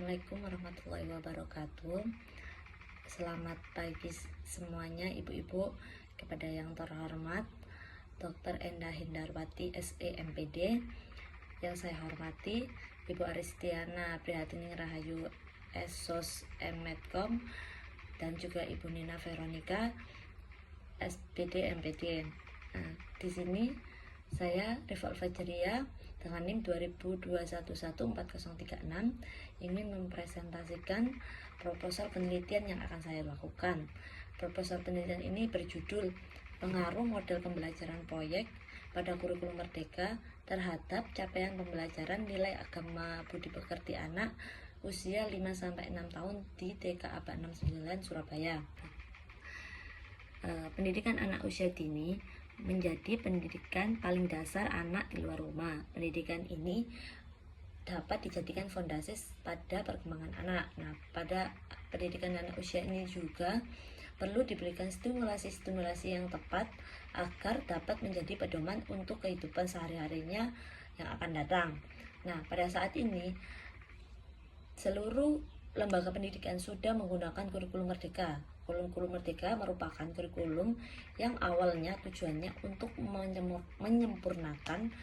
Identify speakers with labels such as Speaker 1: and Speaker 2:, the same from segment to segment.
Speaker 1: Assalamualaikum warahmatullahi wabarakatuh. Selamat pagi semuanya, ibu-ibu. Kepada yang terhormat Dr. Endah Hindarwati SE MPD, yang saya hormati Ibu Aristiana Prihatini Rahayu SOS Medcom, dan juga Ibu Nina Veronica SPD MPD. Nah, di sini saya Rival Fajria dengan NIM 20211436 ingin mempresentasikan proposal penelitian yang akan saya lakukan. Proposal penelitian ini berjudul Pengaruh Model Pembelajaran Proyek pada Kurikulum Merdeka terhadap Capaian Pembelajaran Nilai Agama Budi Pekerti Anak usia 5-6 tahun di TK Aba 69 Surabaya. Pendidikan anak usia dini menjadi pendidikan paling dasar anak di luar rumah. Pendidikan ini dapat dijadikan fondasi pada perkembangan anak. Nah, pada pendidikan anak usia ini juga perlu diberikan stimulasi-stimulasi yang tepat agar dapat menjadi pedoman untuk kehidupan sehari-harinya yang akan datang. Nah, pada saat ini seluruh lembaga pendidikan sudah menggunakan kurikulum merdeka. Kurikulum merdeka merupakan kurikulum yang awalnya tujuannya untuk menyempurnakan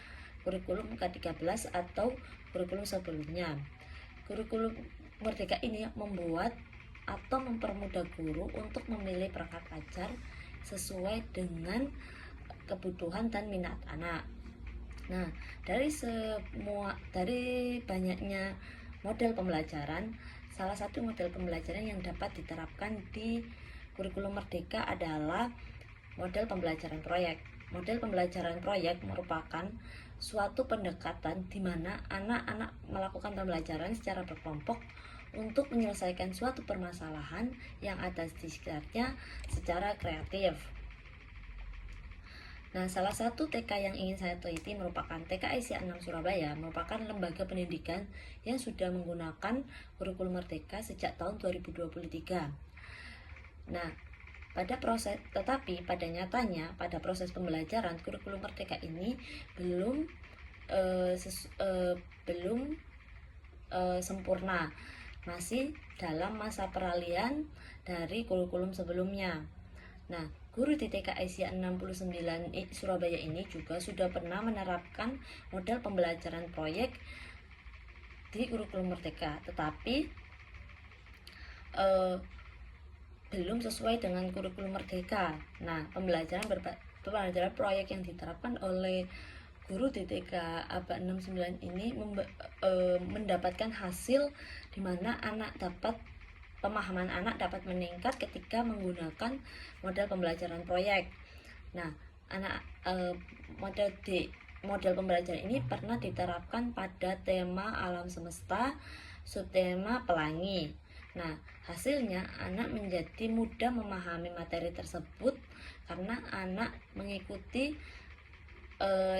Speaker 1: kurikulum K13 atau kurikulum sebelumnya. Kurikulum merdeka ini membuat atau mempermudah guru untuk memilih perangkat ajar sesuai dengan kebutuhan dan minat anak. Nah, dari banyaknya model pembelajaran, salah satu model pembelajaran yang dapat diterapkan di kurikulum merdeka adalah model pembelajaran proyek. Model pembelajaran proyek merupakan suatu pendekatan di mana anak-anak melakukan pembelajaran secara berkelompok untuk menyelesaikan suatu permasalahan yang ada di sekitarnya secara kreatif. Nah, salah satu TK yang ingin saya teliti merupakan TK Asia 6 Surabaya, merupakan lembaga pendidikan yang sudah menggunakan kurikulum merdeka sejak tahun 2023. Nah, tetapi pada nyatanya pada proses pembelajaran kurikulum merdeka ini belum sempurna, masih dalam masa peralihan dari kurikulum sebelumnya. Nah, guru di TK Asia 69 Surabaya ini juga sudah pernah menerapkan model pembelajaran proyek di kurikulum merdeka, tetapi belum sesuai dengan kurikulum merdeka. Nah, pembelajaran proyek yang diterapkan oleh guru di TK Aba 69 ini mendapatkan hasil di mana pemahaman anak dapat meningkat ketika menggunakan model pembelajaran proyek. Nah, model pembelajaran ini pernah diterapkan pada tema alam semesta, subtema pelangi. Nah, hasilnya anak menjadi mudah memahami materi tersebut karena anak mengikuti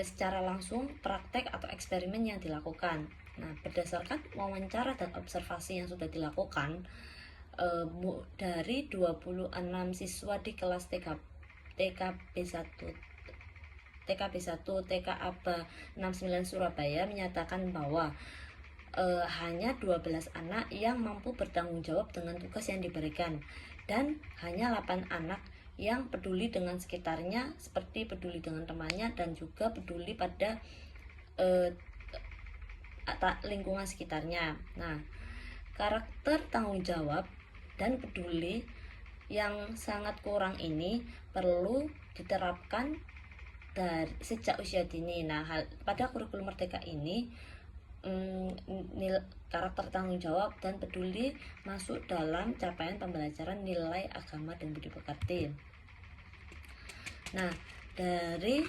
Speaker 1: secara langsung praktek atau eksperimen yang dilakukan. Nah, berdasarkan wawancara dan observasi yang sudah dilakukan dari 26 siswa di kelas TKB1 TK Aba 69 Surabaya menyatakan bahwa hanya 12 anak yang mampu bertanggung jawab dengan tugas yang diberikan, dan hanya 8 anak yang peduli dengan sekitarnya, seperti peduli dengan temannya dan juga peduli pada lingkungan sekitarnya. Nah, karakter tanggung jawab dan peduli yang sangat kurang ini perlu diterapkan sejak usia dini. Nah, pada kurikulum merdeka ini karakter tanggung jawab dan peduli masuk dalam capaian pembelajaran nilai agama dan budi pekerti. Nah, dari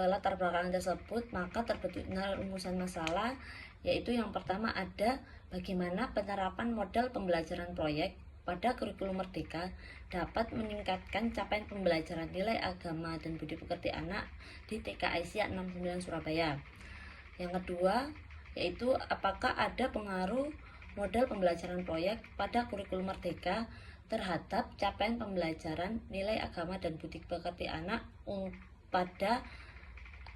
Speaker 1: latar belakang tersebut maka terbentuknya rumusan masalah, yaitu yang pertama ada bagaimana penerapan model pembelajaran proyek pada kurikulum merdeka dapat meningkatkan capaian pembelajaran nilai agama dan budi pekerti anak di TK Asia 69 Surabaya. Yang kedua, yaitu apakah ada pengaruh model pembelajaran proyek pada kurikulum merdeka terhadap capaian pembelajaran nilai agama dan budi pekerti anak pada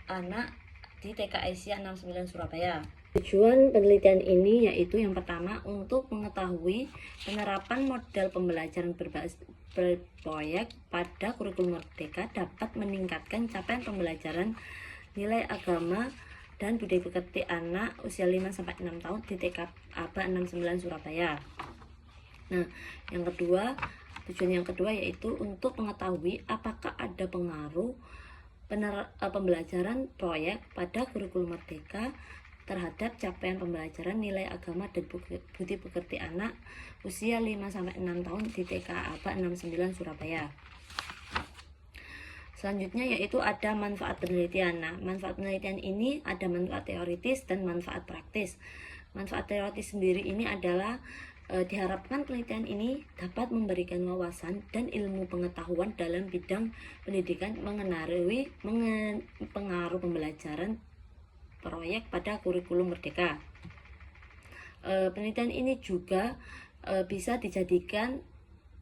Speaker 1: anak di TK Asia 69 Surabaya. Tujuan penelitian ini yaitu yang pertama untuk mengetahui penerapan model pembelajaran berbasis berproyek pada kurikulum merdeka dapat meningkatkan capaian pembelajaran nilai agama dan budaya pekerti anak usia 5-6 tahun di TK Aba 69 Surabaya. Nah, tujuan yang kedua yaitu untuk mengetahui apakah ada pengaruh pembelajaran proyek pada kurikulum merdeka terhadap capaian pembelajaran nilai agama dan budi pekerti anak usia 5-6 tahun di TK Aba 69 Surabaya. Selanjutnya yaitu ada manfaat penelitian. Nah, manfaat penelitian ini ada manfaat teoritis dan manfaat praktis. Manfaat teoritis sendiri ini adalah diharapkan penelitian ini dapat memberikan wawasan dan ilmu pengetahuan dalam bidang pendidikan mengenai pengaruh pembelajaran proyek pada kurikulum merdeka. Penelitian ini juga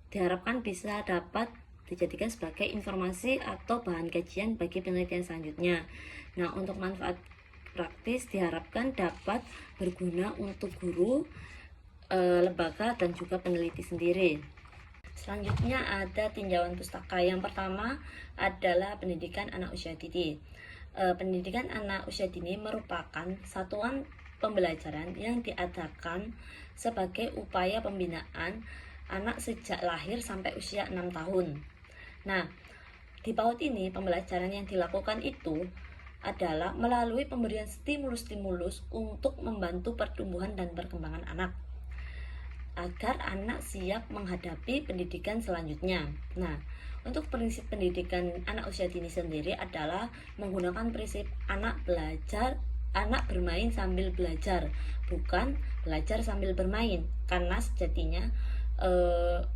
Speaker 1: diharapkan bisa dapat dijadikan sebagai informasi atau bahan kajian bagi penelitian selanjutnya. Nah, untuk manfaat praktis diharapkan dapat berguna untuk guru, lembaga, dan juga peneliti sendiri. Selanjutnya ada tinjauan pustaka. Yang pertama adalah pendidikan anak usia dini. Pendidikan anak usia dini merupakan satuan pembelajaran yang diadakan sebagai upaya pembinaan anak sejak lahir sampai usia 6 tahun. Nah, di PAUD ini pembelajaran yang dilakukan itu adalah melalui pemberian stimulus-stimulus untuk membantu pertumbuhan dan perkembangan anak agar anak siap menghadapi pendidikan selanjutnya. Nah, untuk prinsip pendidikan anak usia dini sendiri adalah menggunakan prinsip anak bermain sambil belajar, bukan belajar sambil bermain. Karena sejatinya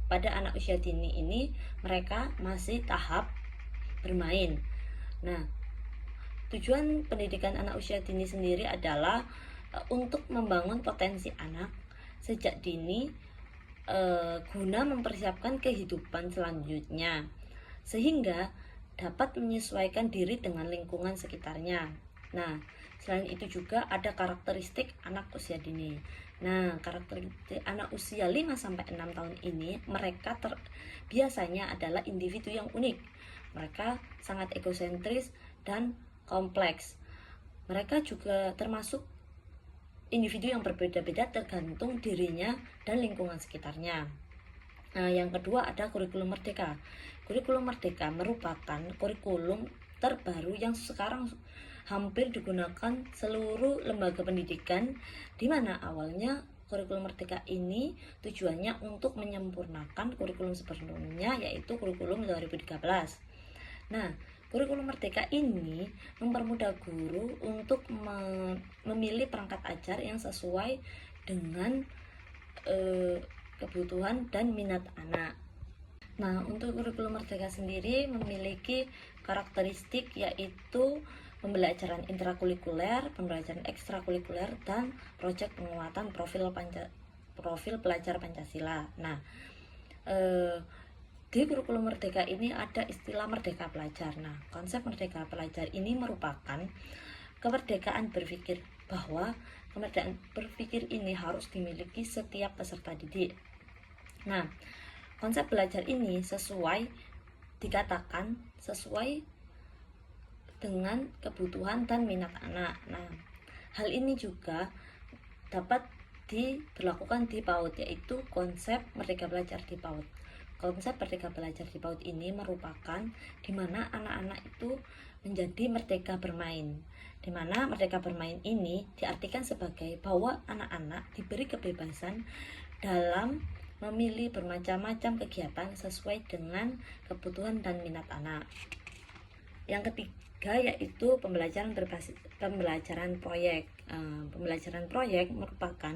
Speaker 1: pada anak usia dini ini mereka masih tahap bermain. Nah, tujuan pendidikan anak usia dini sendiri adalah untuk membangun potensi anak sejak dini guna mempersiapkan kehidupan selanjutnya sehingga dapat menyesuaikan diri dengan lingkungan sekitarnya. Nah, selain itu juga ada karakteristik anak usia dini. Nah, karakteristik anak usia 5-6 tahun ini mereka biasanya adalah individu yang unik. Mereka sangat egosentris dan kompleks. Mereka juga termasuk individu yang berbeda-beda tergantung dirinya dan lingkungan sekitarnya. Nah, yang kedua ada kurikulum merdeka. Kurikulum merdeka merupakan kurikulum terbaru yang sekarang hampir digunakan seluruh lembaga pendidikan, di mana awalnya kurikulum merdeka ini tujuannya untuk menyempurnakan kurikulum sebelumnya, yaitu kurikulum 2013. Nah, kurikulum merdeka ini mempermudah guru untuk memilih perangkat ajar yang sesuai dengan kebutuhan dan minat anak. Nah, untuk kurikulum merdeka sendiri memiliki karakteristik yaitu pembelajaran intrakurikuler, pembelajaran ekstrakurikuler, dan proyek penguatan profil pelajar Pancasila. Nah, di kurikulum merdeka ini ada istilah merdeka pelajar. Nah, konsep merdeka pelajar ini merupakan kemerdekaan berpikir, bahwa kemerdekaan berpikir ini harus dimiliki setiap peserta didik. Nah, konsep belajar ini dikatakan sesuai dengan kebutuhan dan minat anak. Nah, hal ini juga dapat diberlakukan di PAUD, yaitu konsep merdeka belajar di PAUD. Konsep merdeka belajar di PAUD ini merupakan di mana anak-anak itu menjadi merdeka bermain. Di mana merdeka bermain ini diartikan sebagai bahwa anak-anak diberi kebebasan dalam memilih bermacam-macam kegiatan sesuai dengan kebutuhan dan minat anak. Yang ketiga yaitu pembelajaran proyek. Pembelajaran proyek merupakan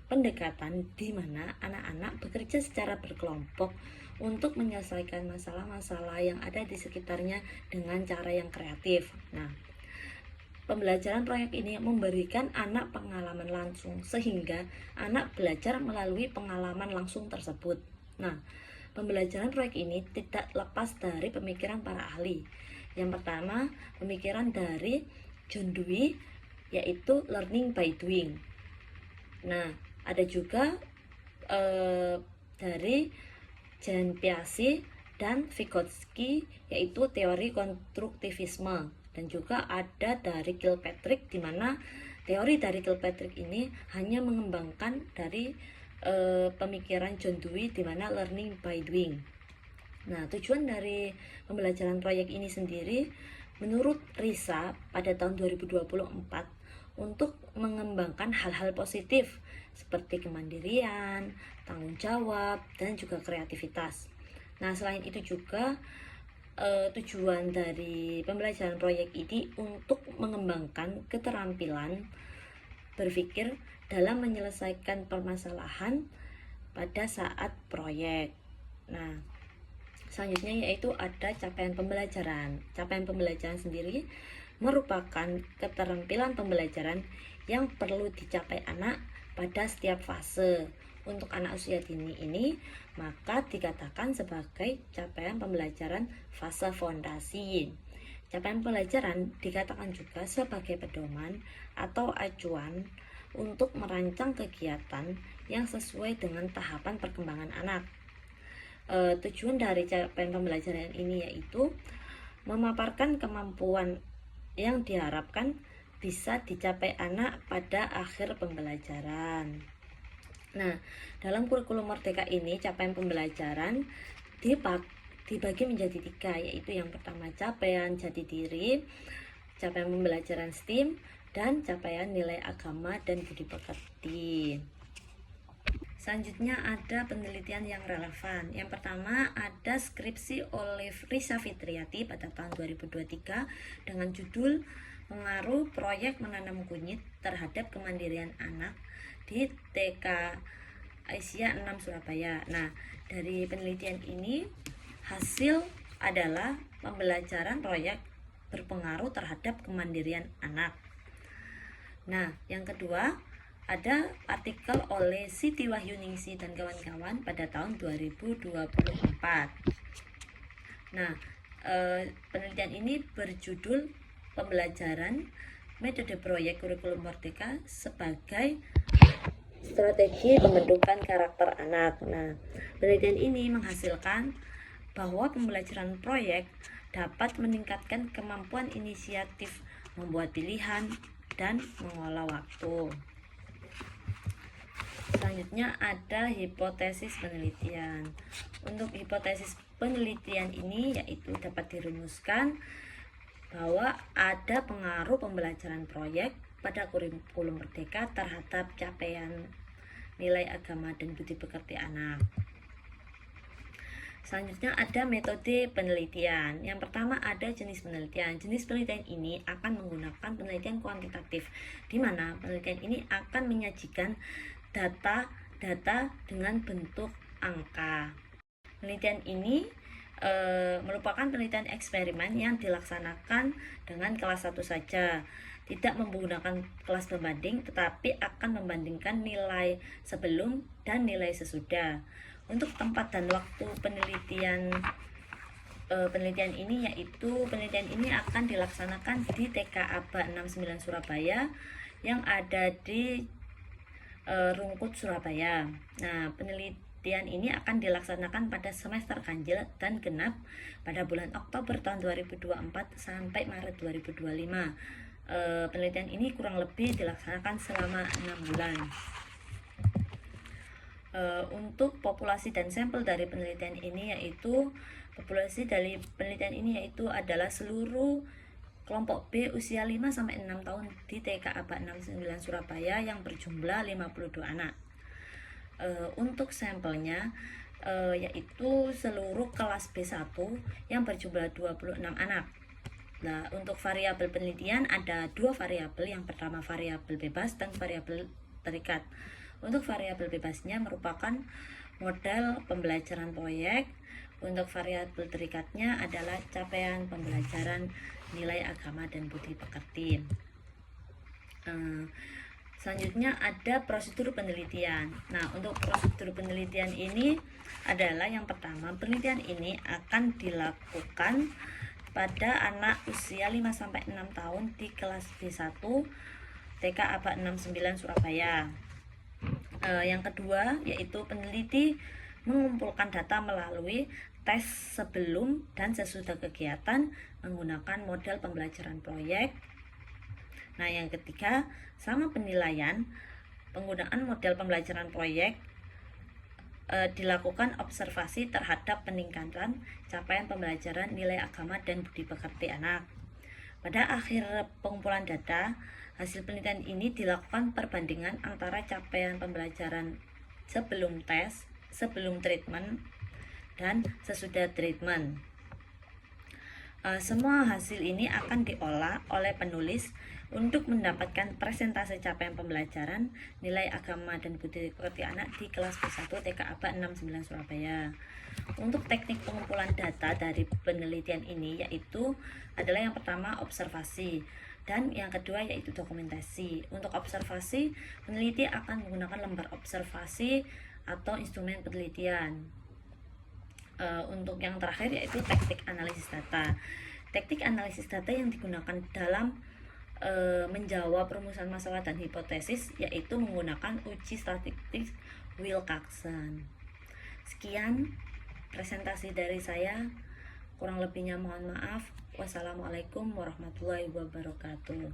Speaker 1: pendekatan di mana anak-anak bekerja secara berkelompok untuk menyelesaikan masalah-masalah yang ada di sekitarnya dengan cara yang kreatif. Nah, pembelajaran proyek ini memberikan anak pengalaman langsung sehingga anak belajar melalui pengalaman langsung tersebut. Nah, pembelajaran proyek ini tidak lepas dari pemikiran para ahli. Yang pertama, pemikiran dari John Dewey yaitu learning by doing. Nah, ada juga dari Jean Piaget dan Vygotsky, yaitu teori konstruktivisme, dan juga ada dari Kilpatrick, di mana teori dari Kilpatrick ini hanya mengembangkan dari pemikiran John Dewey, di mana learning by doing. Nah, tujuan dari pembelajaran proyek ini sendiri menurut Risa pada tahun 2024 untuk mengembangkan hal-hal positif seperti kemandirian, tanggung jawab, dan juga kreativitas. Nah, selain itu juga tujuan dari pembelajaran proyek ini untuk mengembangkan keterampilan berpikir dalam menyelesaikan permasalahan pada saat proyek. Nah, selanjutnya yaitu ada capaian pembelajaran. Capaian pembelajaran sendiri merupakan keterampilan pembelajaran yang perlu dicapai anak pada setiap fase. Untuk anak usia dini ini, maka dikatakan sebagai capaian pembelajaran fase fondasi. Capaian pembelajaran dikatakan juga sebagai pedoman atau acuan untuk merancang kegiatan yang sesuai dengan tahapan perkembangan anak. Tujuan dari capaian pembelajaran ini yaitu memaparkan kemampuan yang diharapkan bisa dicapai anak pada akhir pembelajaran. Nah, dalam kurikulum Merdeka ini capaian pembelajaran dibagi menjadi 3, yaitu yang pertama capaian jati diri, capaian pembelajaran STEAM, dan capaian nilai agama dan budi pekerti. Selanjutnya ada penelitian yang relevan. Yang pertama ada skripsi oleh Risa Fitriati pada tahun 2023 dengan judul Pengaruh Proyek Menanam Kunyit Terhadap Kemandirian Anak di TK Asia 6 Surabaya. Nah, dari penelitian ini hasil adalah pembelajaran proyek berpengaruh terhadap kemandirian anak. Nah, yang kedua ada artikel oleh Siti Wahyuningsi dan kawan-kawan pada tahun 2024. Nah, penelitian ini berjudul Pembelajaran Metode Proyek Kurikulum Merdeka sebagai Strategi Pembentukan Karakter Anak. Nah, penelitian ini menghasilkan bahwa pembelajaran proyek dapat meningkatkan kemampuan inisiatif, membuat pilihan, dan mengolah waktu. Selanjutnya ada hipotesis penelitian. Untuk hipotesis penelitian ini yaitu dapat dirumuskan bahwa ada pengaruh pembelajaran proyek pada kurikulum Merdeka terhadap capaian nilai agama dan budi pekerti anak. Selanjutnya ada metode penelitian. Yang pertama ada jenis penelitian. Jenis penelitian ini akan menggunakan penelitian kuantitatif, di mana penelitian ini akan menyajikan data dengan bentuk angka. Penelitian ini merupakan penelitian eksperimen yang dilaksanakan dengan kelas 1 saja, tidak menggunakan kelas pembanding, tetapi akan membandingkan nilai sebelum dan nilai sesudah. Untuk tempat dan waktu penelitian ini yaitu penelitian ini akan dilaksanakan di TK Aba 69 Surabaya yang ada di Rungkut Surabaya. Nah, penelitian ini akan dilaksanakan pada semester ganjil dan genap pada bulan Oktober tahun 2024 sampai Maret 2025. Penelitian ini kurang lebih dilaksanakan selama 6 bulan. Untuk populasi dan sampel dari penelitian ini yaitu populasi dari penelitian ini yaitu adalah seluruh kelompok B usia 5-6 tahun di TK Aba 69 Surabaya yang berjumlah 52 anak. Untuk sampelnya yaitu seluruh kelas B1 yang berjumlah 26 anak. Nah, untuk variabel penelitian ada 2 variabel. Yang pertama variabel bebas dan variabel terikat. Untuk variabel bebasnya merupakan model pembelajaran proyek. Untuk variabel terikatnya adalah capaian pembelajaran nilai agama dan budi pekerti. Selanjutnya ada prosedur penelitian. Nah, untuk prosedur penelitian ini adalah yang pertama, penelitian ini akan dilakukan pada anak usia 5-6 tahun di kelas B1 TK Aba 69 Surabaya. Yang kedua yaitu peneliti mengumpulkan data melalui tes sebelum dan sesudah kegiatan menggunakan model pembelajaran proyek. Nah, yang ketiga, sama penilaian penggunaan model pembelajaran proyek dilakukan observasi terhadap peningkatan capaian pembelajaran nilai agama dan budi pekerti anak. Pada akhir pengumpulan data, hasil penelitian ini dilakukan perbandingan antara capaian pembelajaran sebelum tes, sebelum treatment, dan sesudah treatment. Semua hasil ini akan diolah oleh penulis untuk mendapatkan presentase capaian pembelajaran nilai agama dan budi pekerti anak di kelas ke-1 TK Aba 69 Surabaya. Untuk teknik pengumpulan data dari penelitian ini yaitu adalah yang pertama observasi dan yang kedua yaitu dokumentasi. Untuk observasi, peneliti akan menggunakan lembar observasi atau instrumen penelitian. Untuk yang terakhir yaitu teknik analisis data. Teknik analisis data yang digunakan dalam menjawab rumusan masalah dan hipotesis yaitu menggunakan uji statistik Wilcoxon. Sekian presentasi dari saya, kurang lebihnya mohon maaf. Wassalamualaikum warahmatullahi wabarakatuh.